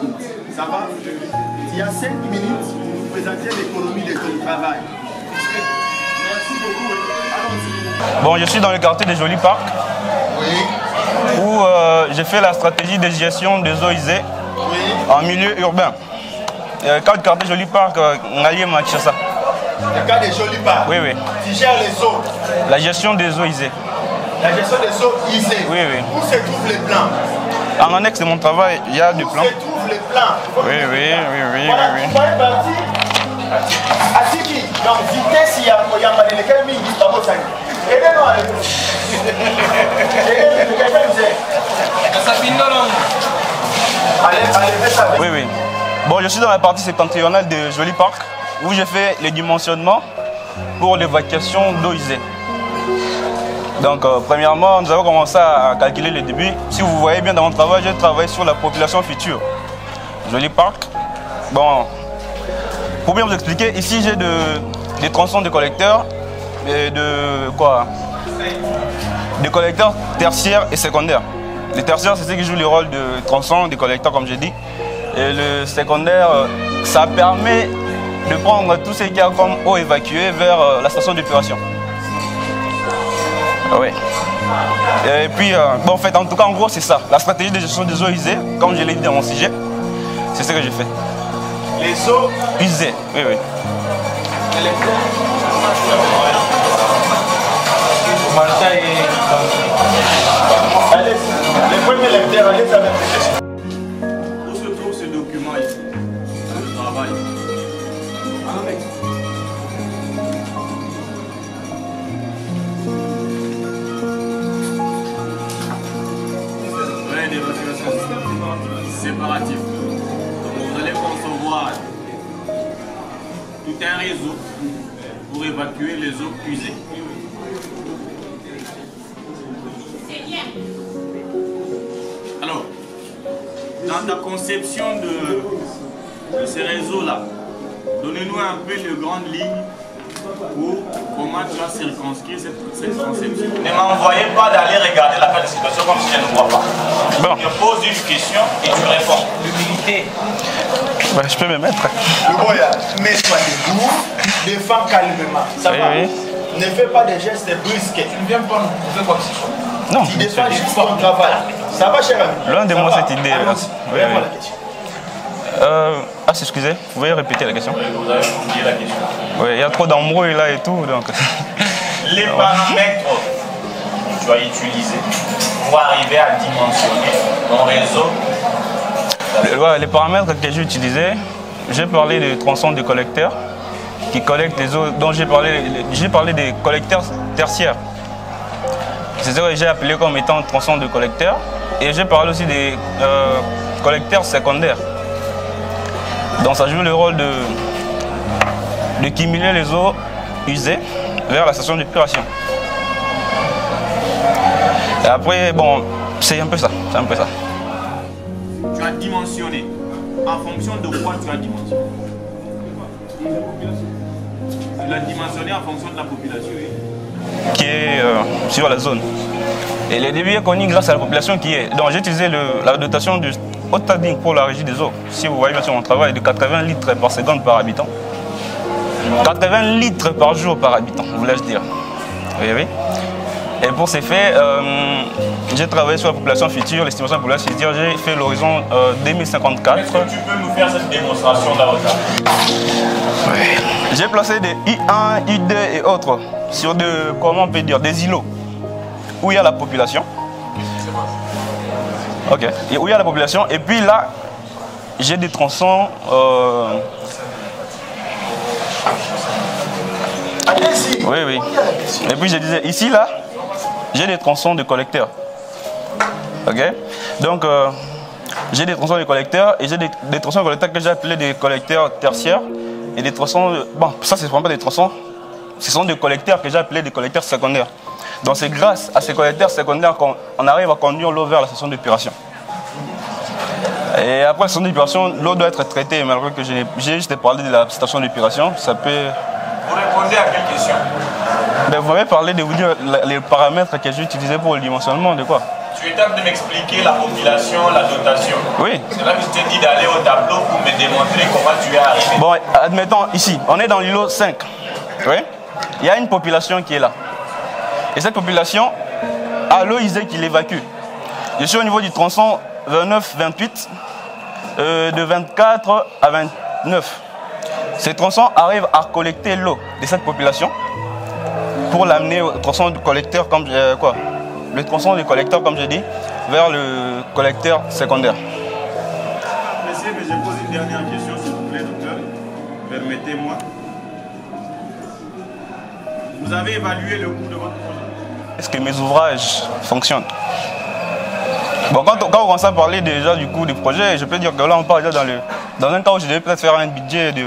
minutes. Ça va? Il y a 5 minutes pour vous présenter l'économie de ton travail. Merci beaucoup. Allons-y. Bon, je suis dans le quartier des Jolis Parcs. Oui. Où j'ai fait la stratégie de gestion des eaux usées en milieu urbain. Quand le quartier Jolis Parcs, on a lié à ça. Le cas des Jolis Parcs. Oui, oui. Tu gères les eaux. La gestion des eaux usées. La gestion des eaux usées. Oui, oui. Où se trouvent les plans? En annexe de mon travail, il y a des plans. Où se trouvent les plans? Oui, oui, oui, oui. Voilà, oui, tu vas partir. Atiki, donc vitesse, il y a lequel mingi, pas beau ça. Aidez-nous avec nous. Aidez-nous, quelqu'un nous aide. Allez, faites ça. Oui, oui. Bon, je suis dans la partie septentrionale de Jolis Parcs où j'ai fait les dimensionnements pour l'évacuation d'eau usée. Donc, premièrement, nous avons commencé à calculer le début. Si vous voyez bien dans mon travail, j'ai travaillé sur la population future. Jolis Parcs. Bon, pour bien vous expliquer, ici j'ai des tronçons de collecteurs et de collecteurs tertiaires et secondaires. Les tertiaires, c'est ceux qui jouent le rôle de tronçons, de collecteurs, comme j'ai dit. Et le secondaire, ça permet de prendre tout ce qu'il y a comme eau évacuée vers la station d'épuration. Oui. Et puis, bon, en fait, en tout cas, en gros, c'est ça. La stratégie de gestion des eaux usées, comme je l'ai dit dans mon sujet, c'est ce que j'ai fait. Les eaux usées, oui, oui. Allez, les premiers lecteurs, allez, ça va être. Où se trouve ce document ici? Le travail. Ouais, d'évacuation séparative. Donc vous allez concevoir tout un réseau pour évacuer les eaux usées. Alors, dans ta conception de ces réseaux-là, donnez-nous un peu les grandes lignes pour comment tu as circonscrit cette conception. Ne m'envoyez pas d'aller regarder la carte de situation comme si je ne vois pas. Bon. Je pose une question et tu réponds. L'humilité. Ouais, je peux me mettre. Le boya, mets-toi debout, défends calmement. Ça Oui, va? oui. Ne fais pas des gestes brusques. Tu ne viens pas nous prouver quoi que ce soit. Non. Tu défends juste ton travail. Ça va, cher ami? Loin de Ça moi va? cette idée. Allons-y. Oui, Réponds oui. à la question. Excusez, vous pouvez répéter la question? Vous avez oublié la question. Oui, il y a trop d'embrouilles là et tout, donc... Les paramètres que tu as utilisés pour arriver à dimensionner ton réseau. Les paramètres que j'ai utilisés, j'ai parlé des tronçons de collecteurs qui collectent les eaux, dont j'ai parlé des collecteurs tertiaires. C'est ce que j'ai appelé comme étant tronçons de collecteurs. Et j'ai parlé aussi des collecteurs secondaires. Donc ça joue le rôle de cumuler les eaux usées vers la station d'épuration. Et après, bon, c'est un peu ça. C'est un peu ça. Tu as dimensionné. En fonction de quoi tu as dimensionné? Tu l'as dimensionné en fonction de la population. Qui est sur la zone. Et le débit est connu grâce à la population qui est. Donc j'ai utilisé la dotation du haut standing pour la régie des eaux. Si vous voyez bien sur mon travail, de 80 litres par seconde par habitant. 80 litres par jour par habitant, voulais-je dire. Oui, oui. Et pour ces faits, j'ai travaillé sur la population future, l'estimation de la population future. J'ai fait l'horizon 2054. Est-ce que tu peux nous faire cette démonstration là aussi? Oui. J'ai placé des I1, I2 et autres sur comment on peut dire, des îlots où il y a la population. Ok. Et où il y a la population. Et puis là, j'ai des tronçons. Oui, oui. Et puis je disais, ici, là, j'ai des tronçons de collecteurs. Ok. Donc, j'ai des tronçons de collecteurs et j'ai des tronçons de collecteurs que j'ai appelés des collecteurs tertiaires et des tronçons. Bon, ça, c'est vraiment pas des tronçons. Ce sont des collecteurs que j'ai appelés des collecteurs secondaires. Donc, c'est grâce à ces collecteurs secondaires qu'on arrive à conduire l'eau vers la station d'épuration. Et après la station d'épuration, l'eau doit être traitée. Malgré que j'ai juste parlé de la station d'épuration, ça peut. Vous répondez à quelle question? Ben, vous m'avez parlé de vous dire les paramètres que j'ai utilisés pour le dimensionnement de quoi? tu étais en train de m'expliquer la population, la dotation. Oui. C'est là que je t'ai dit d'aller au tableau pour me démontrer comment tu es arrivé. Bon, admettons ici, on est dans l'îlot 5. Oui. Il y a une population qui est là. Et cette population a l'eau usée qui l'évacue. Je suis au niveau du tronçon 29-28, de 24 à 29. Ces tronçons arrivent à collecter l'eau de cette population pour l'amener au tronçon du collecteur, comme le tronçon du collecteur, comme je dis, vers le collecteur secondaire. Monsieur, mais je pose une dernière question, s'il vous plaît, docteur. Permettez-moi. Vous avez évalué le coût de votre projet? Est-ce que mes ouvrages fonctionnent? Bon, quand on commence à parler déjà du coût du projet, je peux dire que là, on parle déjà dans un cas où je devais peut-être faire un budget de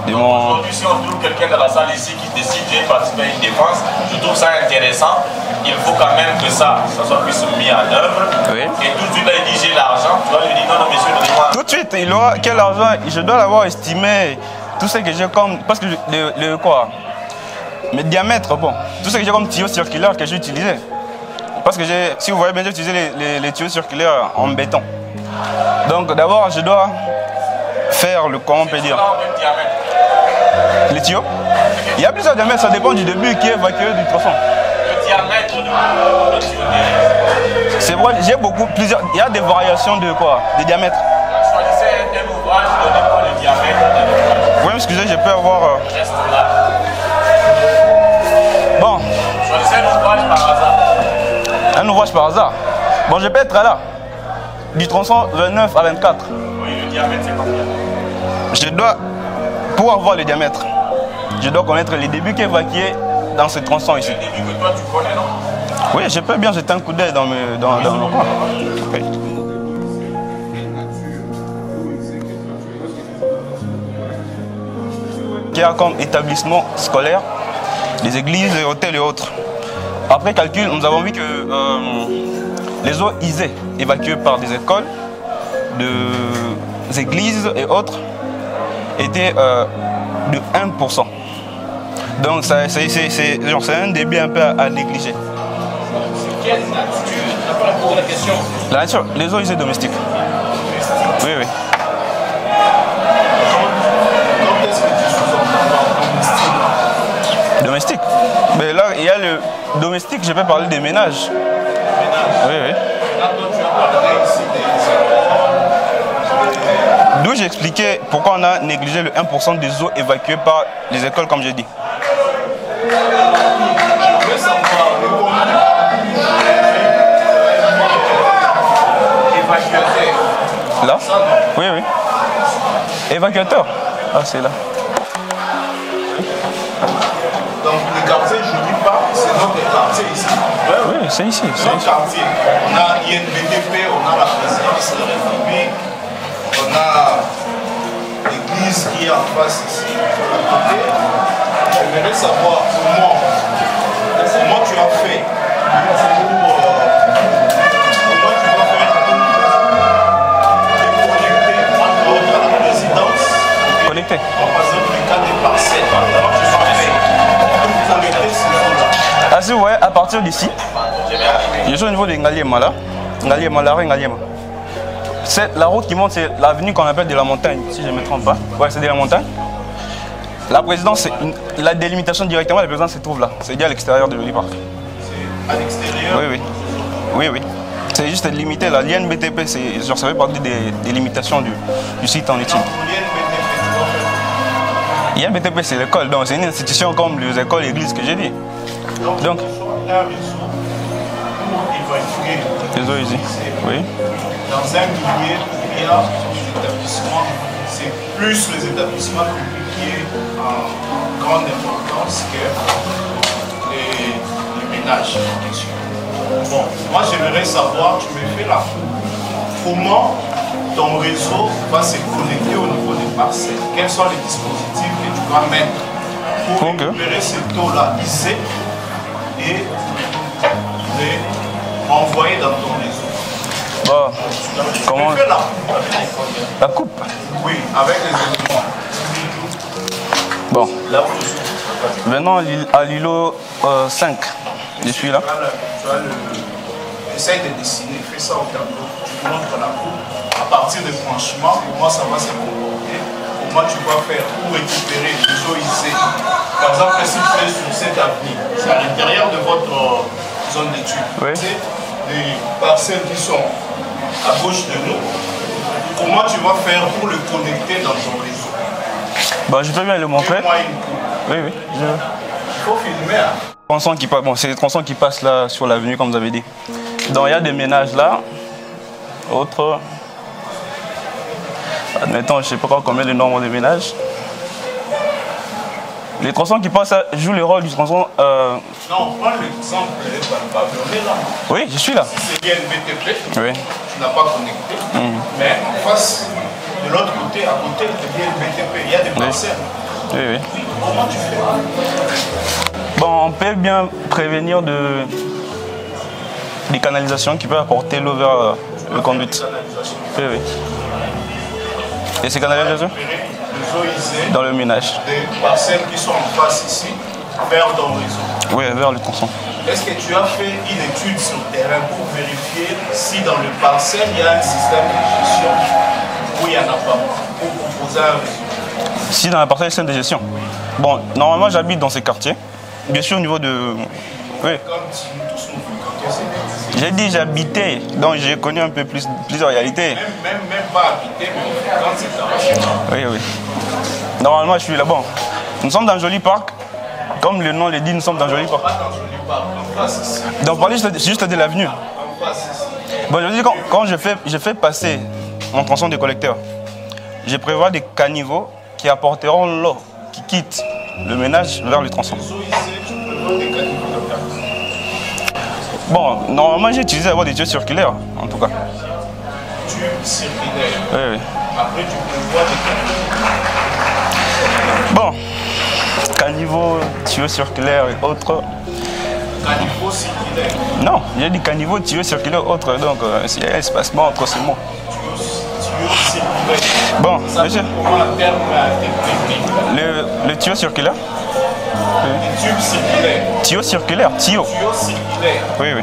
mon... Aujourd'hui, si on trouve quelqu'un dans la salle ici qui décide de participer à une défense, je trouve ça intéressant. Il faut quand même que ça soit plus mis en œuvre. Oui. Et tout de suite, là, il dit j'ai l'argent. Tu vas lui dire non, monsieur, donnez-moi. Tout de suite, il aura quel argent? Je dois l'avoir estimé. Tout ce que j'ai comme... Parce que mes diamètres, bon. Tout ce que j'ai comme tuyau circulaire que j'ai utilisé. Parce que si vous voyez bien, j'ai utilisé les tuyaux circulaires en béton. Donc d'abord, je dois faire le... Comment on peut dire? Les tuyaux. Il y a plusieurs diamètres, ça dépend du début qui est évacué du tronçon. Le diamètre de tuyau. C'est vrai, j'ai plusieurs... Il y a des variations de quoi? De diamètre. Choisissez un ouvrage, donnez-moi le diamètre. Oui, excusez, je peux avoir... Reste là. Bon. Choisissez un ouvrage par hasard. Un ouvrage par hasard. Bon, je peux être là. Du tronçon 29 à 24. Oui, le diamètre, c'est combien? Je dois, pour avoir le diamètre, je dois connaître les débuts qui est évacué dans ce tronçon ici. C'est le début que toi, tu connais, non? Oui, je peux bien jeter un coup d'œil dans le coin. Oui. Qui a comme établissement scolaire des églises, des hôtels et autres. Après calcul, nous avons vu que les eaux usées évacuées par des écoles, des églises et autres étaient de 1%. Donc c'est un débit un peu à négliger. Quelle nature? Tu n'as pas posé la question. La nature, les eaux usées domestiques. Oui, oui. Quand est-ce que tu sous-entends Domestique. Mais là, il y a le domestique, je peux parler des ménages. Oui, oui. D'où j'ai expliqué pourquoi on a négligé le 1% des eaux évacuées par les écoles, comme j'ai dit. Je veux savoir évacuateur. Là? Oui, oui. Évacuateur. Ah, c'est là. Donc le quartier, je ne dis pas, c'est notre quartier ici. Oui, c'est ici. Notre quartier. On a INBTP, on a la présidence de la République, on a l'église qui est en face ici, à côté. J'aimerais savoir comment tu as fait pour connecter entre autres à la présidence. Connecté. Par exemple, le cas des parcelles. Comment tu as fait pour connecter ces zones-là? Ah, si vous voyez, à partir d'ici, je suis au niveau de Ngaliema là. Ngaliema, l'arrêt Ngaliema. C'est la route qui monte, c'est l'avenue qu'on appelle de la montagne, si je ne me trompe pas. Ouais, c'est de la montagne. La présidence, la délimitation directement, la présidence se trouve là. C'est dit à l'extérieur de l'Oliparc. C'est à l'extérieur? Oui, oui. Oui, oui. C'est juste limité. La l'INBTP, ça fait partie des limitations du site en étude. L'INBTP, c'est l'école, donc c'est une institution comme les écoles et l'église que j'ai dit. Donc, les eaux usées. Oui. Dans un milieu, il y a des établissements, c'est plus les établissements publics qui est en grande importance que les ménages. Bon, moi j'aimerais savoir, tu me fais la cour, comment ton réseau va se connecter au niveau des parcelles? Quels sont les dispositifs que tu vas mettre pour récupérer ces taux-là ici et les envoyer dans ton réseau? Bon, comment? La coupe? Oui, avec les éléments. Bon, maintenant à l'îlot 5, je suis là. essaye de dessiner, fais ça au tableau, tu montres la coupe. À partir des franchements, comment ça va se comporter, comment tu vas faire pour récupérer les eaux isées. Par exemple, si tu es sur cette avenue, c'est à l'intérieur de votre zone d'étude. Oui. C'est des parcelles qui sont à gauche de nous. Comment tu vas faire pour le connecter dans ton réseau? Bah, je peux bien le montrer. Fais-moi une coupe. Oui, oui. Il faut filmer. Hein. Tronçons qui passent, bon, c'est les tronçons qui passent là sur l'avenue, comme vous avez dit. Donc il y a des ménages là, autres. Admettons, je ne sais pas combien de nombre de ménages. Les tronçons qui passent jouent le rôle du tronçon. Non, prends l'exemple pavillonné là. Oui, je suis là. Si c'est bien le BTP, Oui. tu n'as pas connecté. Mais en face, de l'autre côté, à côté, c'est bien le BTP. Il y a des parcelles. Oui, oui. Comment tu fais? Bon, on peut bien prévenir des canalisations qui peuvent apporter l'eau vers le conduit. Oui, oui. Et ces canalisations dans le ménage. Des parcelles qui sont en face ici, vers ton réseau. Oui, vers le tronçon. Est-ce que tu as fait une étude sur le terrain pour vérifier si dans le parcelle, il y a un système de gestion ou il n'y en a pas, pour proposer un réseau? Si dans la parcelle, c'est un système de gestion. Bon, normalement, j'habite dans ces quartiers. Bien sûr, au niveau de... Oui. Comme si nous tous nous fréquentions, c'est J'ai dit j'habitais, donc j'ai connu un peu plus de réalité. même pas habiter, mais on fréquente cette parcelle. Oui, oui. Normalement, je suis là-bas. Nous sommes dans Joli Parc. Comme le nom le dit, nous sommes dans Joli Parc. Pas dans Joli Parc, en face ici. Donc, parler juste de l'avenue. En face ici. Bon, je dis, quand je fais passer mon tronçon de collecteur, je prévois des caniveaux qui apporteront l'eau qui quitte le ménage vers le tronçon. Bon, normalement, j'ai utilisé d'abord des tuyaux circulaires, en tout cas. Tubes circulaires. Oui, oui. Après, tu prévois des Bon, caniveaux, tuyaux circulaires et autres. caniveaux circulaires. Non, j'ai dit caniveaux, tuyaux circulaires et autres. Donc, il y a un espacement entre ces mots. Tuyaux circulaires. Bon, Ça monsieur, comment un terme technique. le tuyau circulaire. Les tubes circulaires. Tuyau circulaire, tuyau. Tuyaux circulaires. Oui, oui.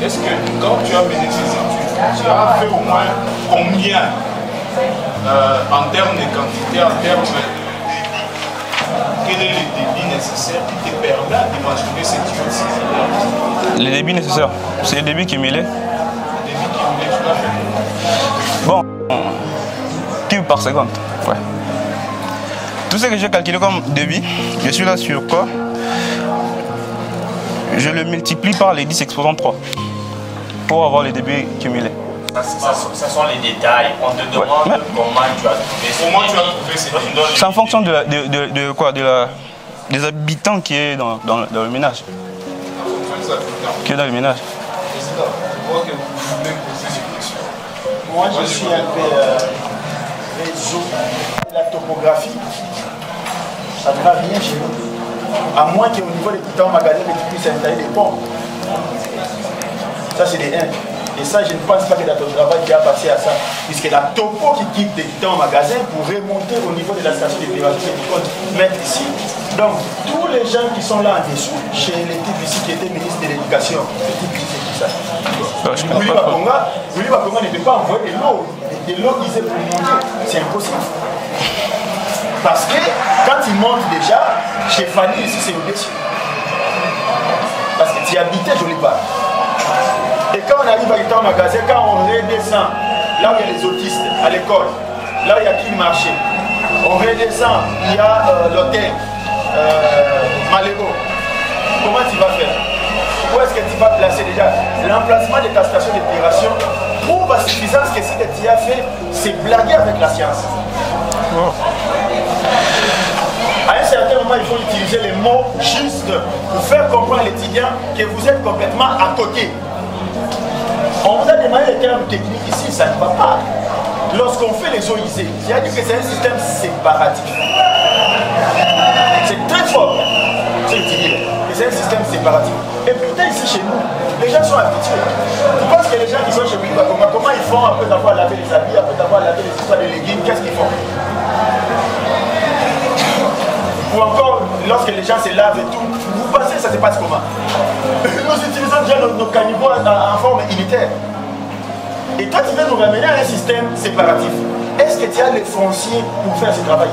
Est-ce que quand tu as mené ces études, tu as fait au moins combien en termes de quantité, en termes de quel est le débit nécessaire qui te permet d'imaginer ces tuyaux circulaires? Les débits nécessaires, c'est les débits cumulés. Le débit qui tu l'as fait. Bon, cube par seconde. Ouais. Tout ce que j'ai calculé comme débit, je suis là sur quoi? Je le multiplie par les 10 exposant 3 pour avoir les débits cumulés. Ça sont les détails. On te demande comment tu as trouvé ces Comment tu as trouvé ces débits? C'est en fonction de quoi? Des habitants qui est dans le ménage. Qui est dans le ménage. Président, je vois que vous voulez poser ces questions. Moi, je suis un peu réseau. La topographie, ça ne va rien chez nous. À moins qu'au niveau des quittés en magasin, tu puisses installer des ponts. Ça, c'est des 1. Et ça, je ne pense pas que dans ton travail, tu as passé à ça. Puisque la topo qui quitte des quittés en magasin pour remonter au niveau de la station d'épuration que tu comptes mettre ici. Donc, tous les gens qui sont là en dessous, chez les types ici qui étaient ministres de l'Éducation, ce type ici, c'est qui ça? Willy Bakonga ne peut pas envoyer de l'eau usée pour monter. C'est impossible. Parce que quand il monte déjà, chez Fanny, ici c'est au-dessus. Parce que tu habitais Joli Parc. Et quand on arrive à un magasin, quand on redescend, là où il y a les autistes, à l'école, là où il y a qui le marché, on redescend, il y a l'hôtel, Malégo. Comment tu vas faire? Où est-ce que tu vas placer déjà? L'emplacement de ta station d'épuration prouve à suffisance que ce que tu as fait, c'est blaguer avec la science. À un certain moment, il faut utiliser les mots justes pour faire comprendre à l'étudiant que vous êtes complètement à côté. On vous a demandé les termes techniques ici, ça ne va pas. Lorsqu'on fait les eaux isées, c'est-à-dire que c'est un système séparatif. C'est très fort, ce que tu dis, que c'est un système séparatif. Et pourtant, ici chez nous, les gens sont habitués. Tu penses que les gens qui sont chez Willy Bakonga, comment ils font après avoir lavé les habits, après avoir lavé les histoires de légumes, qu'est-ce qu'ils font? Ou encore, lorsque les gens se lavent et tout, vous passez ça se passe comment? Nous utilisons déjà nos caniveaux en forme unitaire. Et toi, tu veux nous ramener à un système séparatif. Est-ce que tu as les fonciers pour faire ce travail?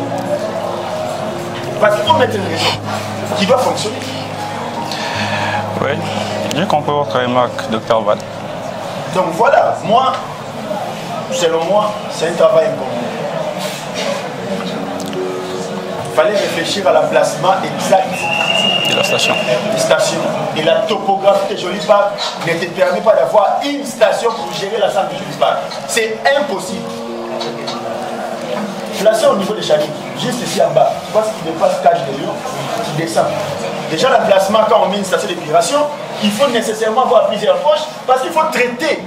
Parce qu'il faut mettre une raison qui doit fonctionner. Oui, j'ai compris votre remarque, Dr. Val. Donc voilà, moi, selon moi, c'est un travail incombe. Il fallait réfléchir à l'emplacement exact de la station. Des stations. Et la topographie de Joli Parc ne te permet pas d'avoir une station pour gérer l'ensemble de Joli Parc. C'est impossible. Placé au niveau des Chaliques, juste ici en bas, tu vois ce qui dépasse Cage de Lion, tu descends. Déjà l'emplacement, quand on met une station d'épuration, il faut nécessairement avoir plusieurs approches parce qu'il faut traiter.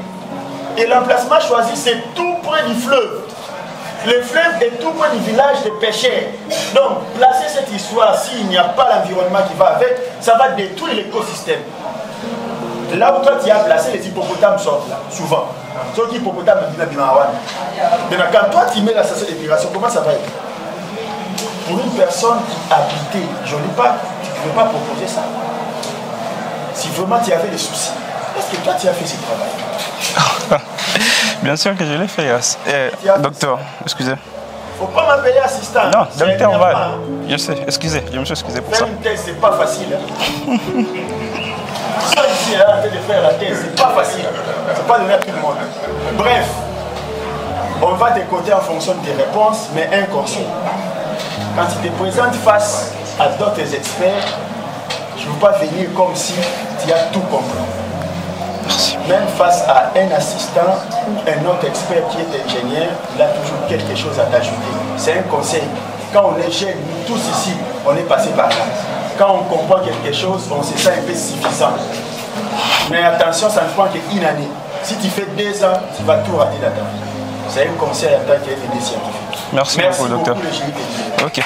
Et l'emplacement choisi, c'est tout près du fleuve. Le fleuve est tout près du village des pêcheurs. Donc, placer cette histoire, s'il n'y a pas l'environnement qui va avec, ça va détruire l'écosystème. Là où toi tu as placé, les hippopotames sortent là, souvent. Sauf que l'hippopotame me dit maintenant, quand toi tu mets la station d'épuration, comment ça va être? Pour une personne qui habitait Joli Parc, tu ne pouvais pas proposer ça. Si vraiment tu avais des soucis, est-ce que toi tu as fait ce travail? Bien sûr que je l'ai fait. Docteur, excusez. Faut pas m'appeler assistant. Non, docteur Val. Je sais, excusez, je me suis excusé pour ça. Faire une thèse, c'est pas facile. Hein. Ça ici, en train de faire la thèse, c'est pas facile. C'est pas donné à tout le monde. Bref, on va décoder en fonction de tes réponses, mais inconscient. Quand tu te présentes face à d'autres experts, je ne veux pas venir comme si tu as tout compris. Merci. Même face à un assistant ou un autre expert qui est ingénieur, il a toujours quelque chose à t'ajouter. C'est un conseil. Quand on est jeune, nous tous ici, on est passé par là. Quand on comprend quelque chose, on se sent un peu suffisant. Mais attention, ça ne prend qu'une année. Si tu fais 2 ans, tu vas tout rater dans ta vie. C'est un conseil en tant qu'aide scientifique. Merci beaucoup, docteur. Ok.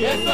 Yes,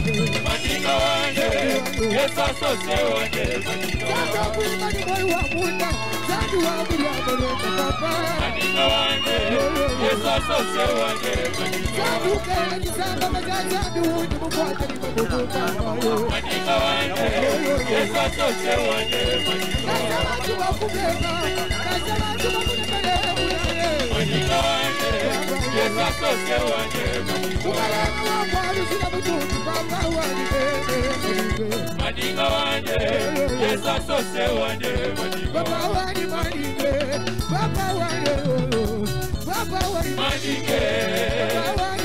Mandinga wande, Yesu asose wande, mandinga wande. Mandinga wande, Yesu asose wande, mandinga wande. Mandinga wande, Yesu asose wande, mandinga wande. Mandinga wande, Yesu asose wande, mandinga wande. Mandinga wande, Yesu asose wande, mandinga wande. Mandinge,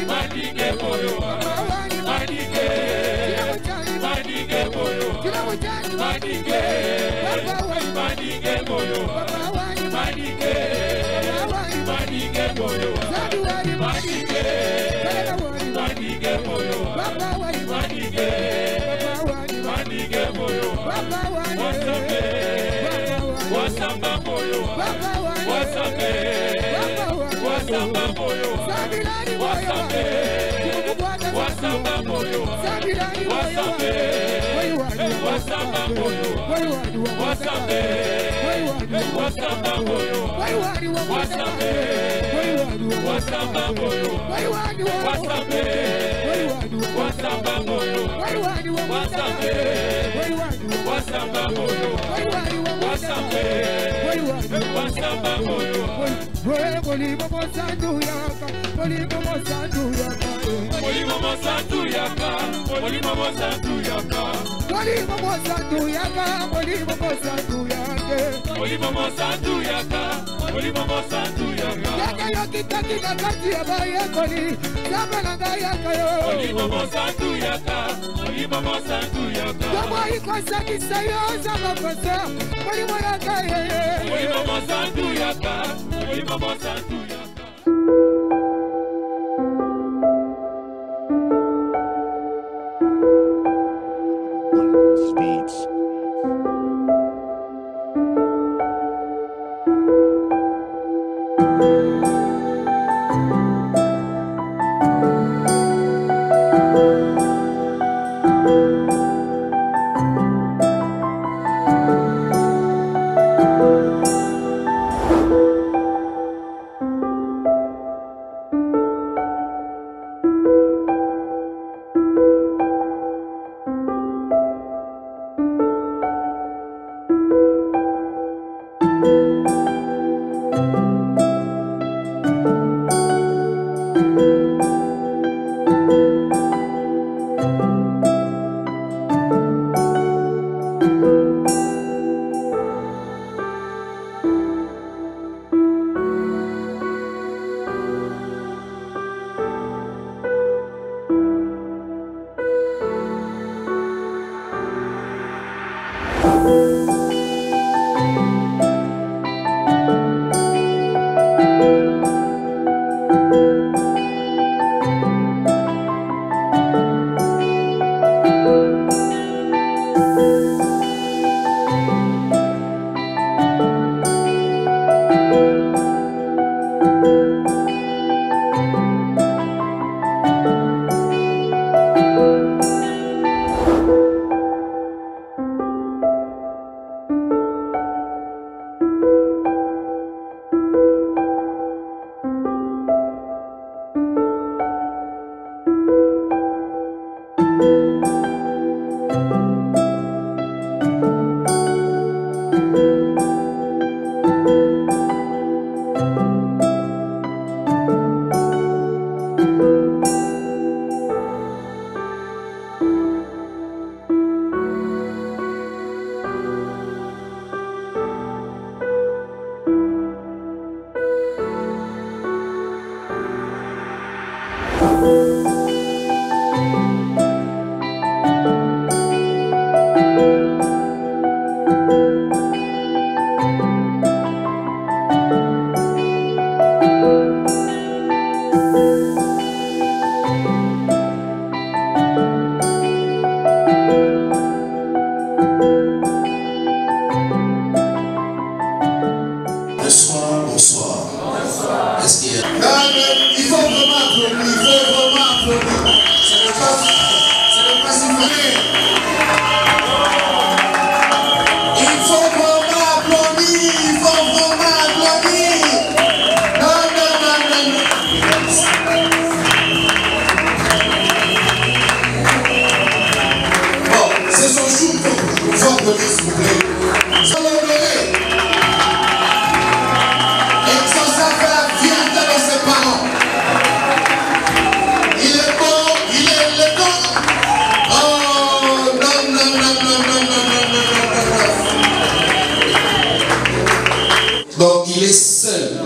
mandinge moyo wa, mandinge, mandinge moyo wa, mandinge, mandinge moyo wa, mandinge, mandinge moyo wa, mandinge, mandinge moyo wa, mandinge, mandinge moyo wa, wasambe, wasamba moyo wa, wasambe, wasamba moyo wa, wasambe, wasamba moyo wa, wasambe, wasamba moyo wa, wasambe, wasamba moyo wa, wasambe, wasamba moyo wa, wasambe, wasamba moyo wa, wasambe, wasamba moyo wa, wasambe, wasamba moyo wa. Molimo mosantu yaka, molimo mosantu yaka, molimo mosantu yaka, molimo mosantu yaka, molimo mosantu yaka, molimo mosantu yaka, molimo mosantu yaka, molimo mosantu yaka. Yaka yo kita kita kati ya baye koli, sabana yaka yo. Molimo mosantu yaka, molimo mosantu yaka. Kama ikosa kisayo zama kosa, molimo yaka ye. Molimo mosantu yaka, molimo mosantu yaka. Donc il est seul.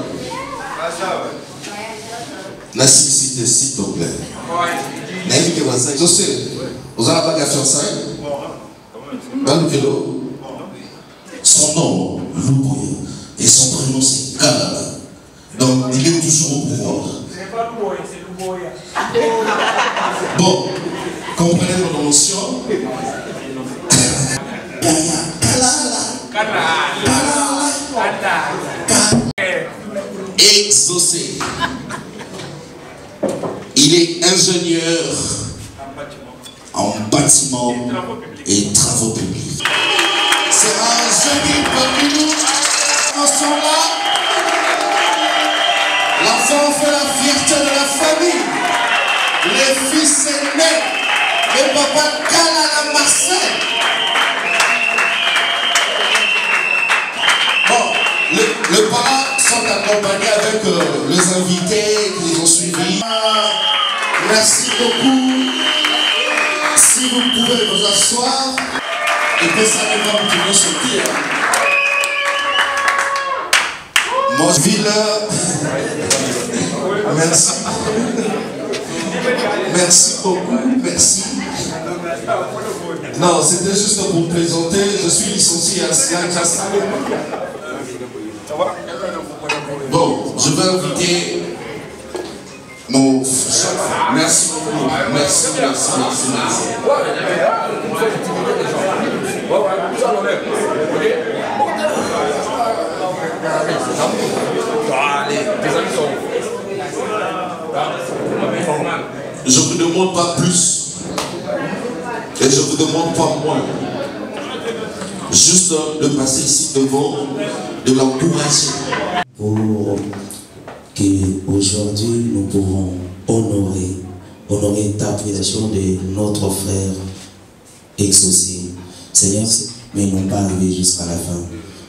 La simplicité, s'il te plaît. Je sais, vous n'avez pas qu'à faire ça. Dans le vélo, son nom, Louboya, et son prénom, c'est Kalala. Donc, il est toujours au pouvoir. C'est pas Louboya, c'est Louboya. Bon, comprenez mon notion. Exaucé. Il est ingénieur en bâtiment et travaux publics. C'est un jeudi parmi nous. Là, l'enfant fait la fierté de la famille. Les fils aînés, le papa Kalala Marcel. Bon, les parents sont accompagnés avec les invités qui les ont suivis. Merci beaucoup. Si vous pouvez vous asseoir, et que ça ne va continuer sur pied. Moi, ville. Merci. Merci beaucoup. Merci. Non, c'était juste pour vous présenter. Je suis licencié à Siakasa. Bon, je vais inviter mon. Merci beaucoup. Merci. Je ne vous demande pas plus et je ne vous demande pas moins. Juste de passer ici devant, de l'encourager. Pour qu'aujourd'hui nous pourrons honorer ta présentation de notre frère exaucé. Seigneur, mais ils n'ont pas arrivé jusqu'à la fin.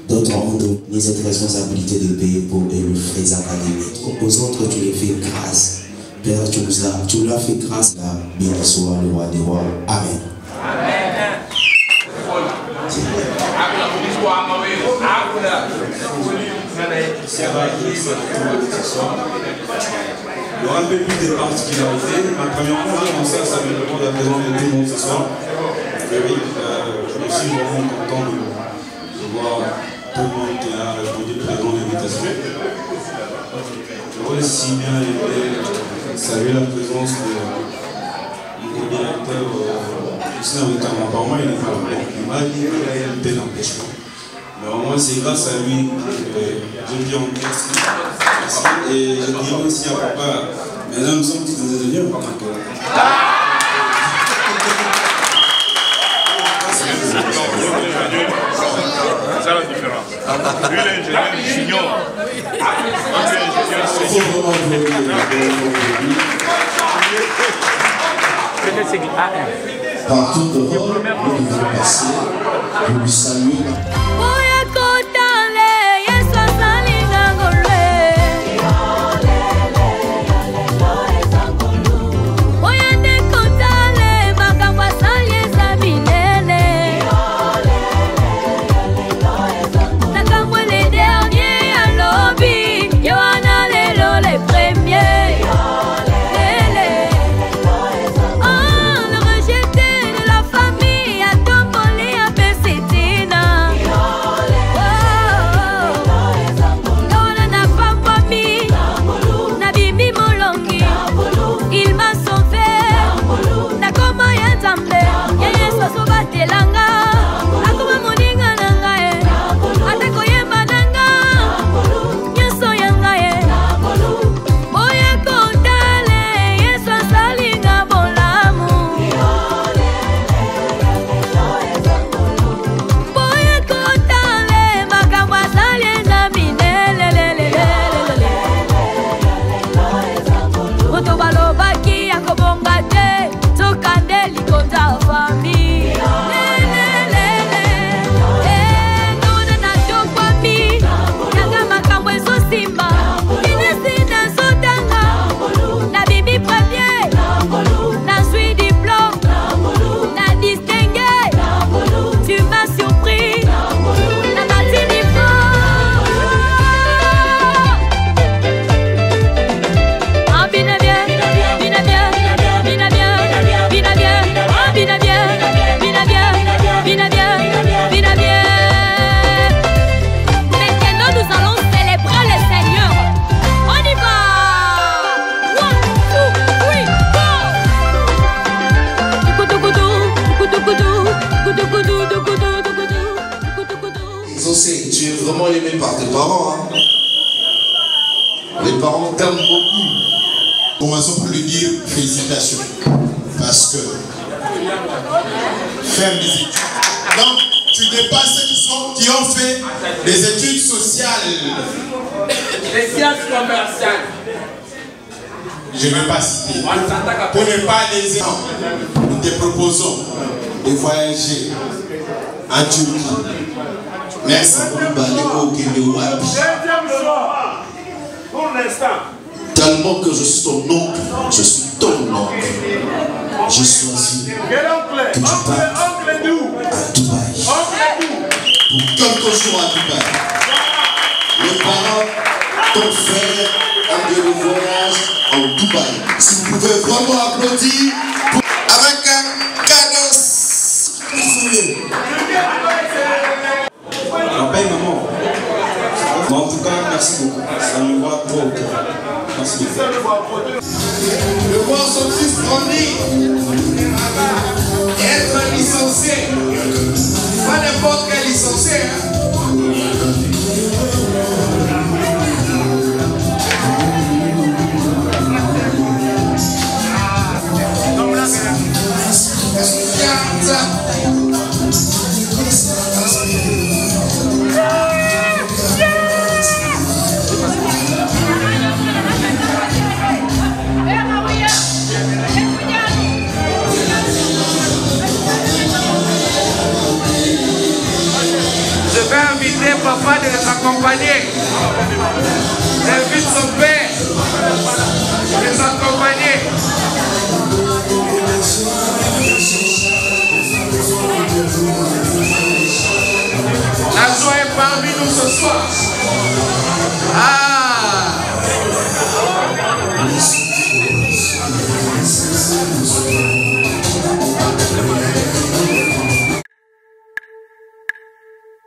D'autres ont donné cette responsabilité de payer pour les frais académiques. Aux autres, tu les fais grâce. Père, tu nous as fait grâce. Béni soit le roi des rois. Amen. Il y aura un peu plus de particularités. Ma première fois, comme ça me demande à présenter tout le monde ce soir. Mais oui, je suis vraiment content de voir tout le monde qui a répondu présent à l'invitation. Je vois aussi bien saluer la présence de mon directeur Lucien Ricard. Apparemment, il n'est pas là. Il m'a dit qu'il a un tel empêchement. Mais au moins, c'est grâce à lui que je dis en merci. Et je dirais aussi à papa, mais là, nous sommes petits ingénieurs, pas mal. C'est ça la différence. Lui, l'ingénieur, il junior. Partout dehors, nous devons passer pour lui saluer. Le rejeté de la famille a tombolé à Pessetina. t'aime beaucoup. Commençons par lui dire félicitations. Parce que faire des études. Donc, tu dépasses ceux qui ont fait des études sociales. Les sciences commerciales. Je ne vais pas citer. Pour ne pas les exemples, nous te proposons de voyager en Turquie. Merci. Pour l'instant. Tellement que je suis ton oncle, je suis ton oncle. Je choisis que tu partes à Dubaï. Pour quelques jours à Dubaï. Les parents t'ont fait un de voyage en Dubaï. Si vous pouvez vraiment applaudir avec un cadeau. Alors, paye maman. Mais en tout cas, merci beaucoup. Ça me va trop au cœur. Merci beaucoup. De voir son fils grandir et être licencié. Pas n'importe quel licencié. Je vais inviter papa de les accompagner. J'invite son père de les accompagner. La joie est parmi nous ce soir.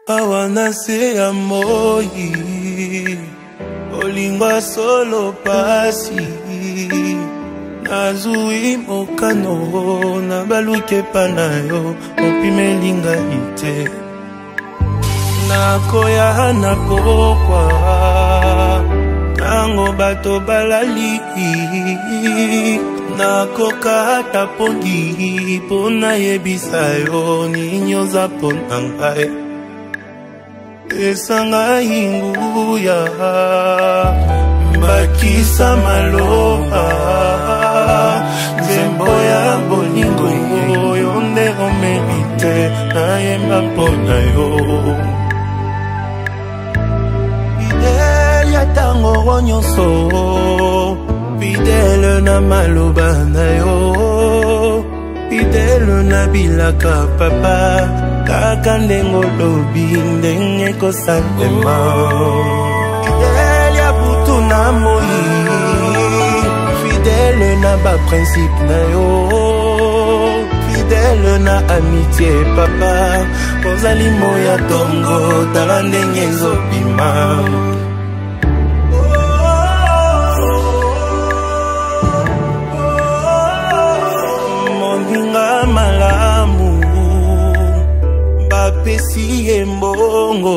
Awanase ya moi olingwa solo pasi nazui mokano na baluke panayo opimelinga ite nakoya na pokwa nango bato balali nakoka tapongi pona yebisa yo ninyoza pona ngai esanga inguya bakisa maloba nzembo ya bolingo yo nde omerite nayemba mpona yo fidele ya ntango nyonso fidele na maloba na yo fidele na bilaka papa kaka ndengo lobi ndenge kosalema fidele ya butu na moi fidele na baprincipe na yo fidele na amitié papa kozali moya tongo tala ndenge ezobima moninga malamu bapesi embongo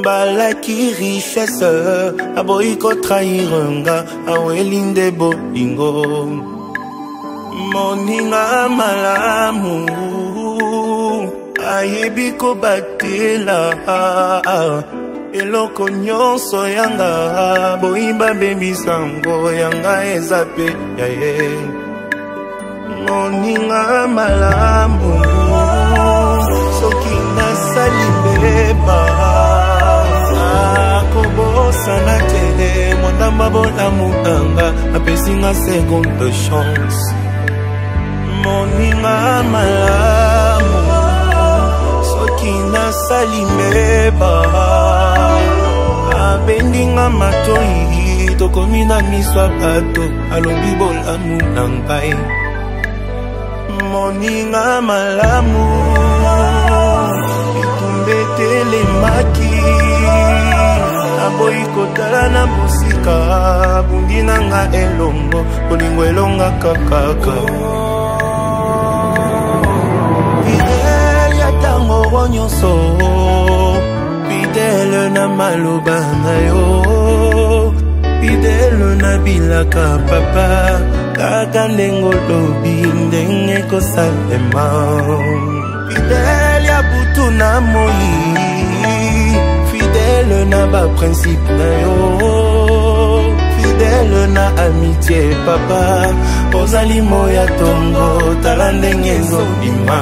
balaki richesse aboyi kotrahirenga awelinde bolingo moninga malamu ayebi kobatela eloko nyonso yanga boyi babebisango yanga eza pe yaye moninga malamu soki nasali mbeba akobosana te mondamba bolamu nanga apesinga seconde chance moninga malamu soki nasali mbeba abendinga matoi tokomi na miso ya bato alobi bolamu na ngai moninga malamu etumbetelemaki aboyi kotala na mosika bundi nanga elongo bolingo elongaka kaka fidele ya ntango nyonso fidele na maloba na yo fidèle na bilaka papa kaka ndengo lobi ndenge kosalema fidèle ya butu na moi fidèle na ba principe na yo fidèle na amitié papa ozali moya tongo tala ndenge ezobima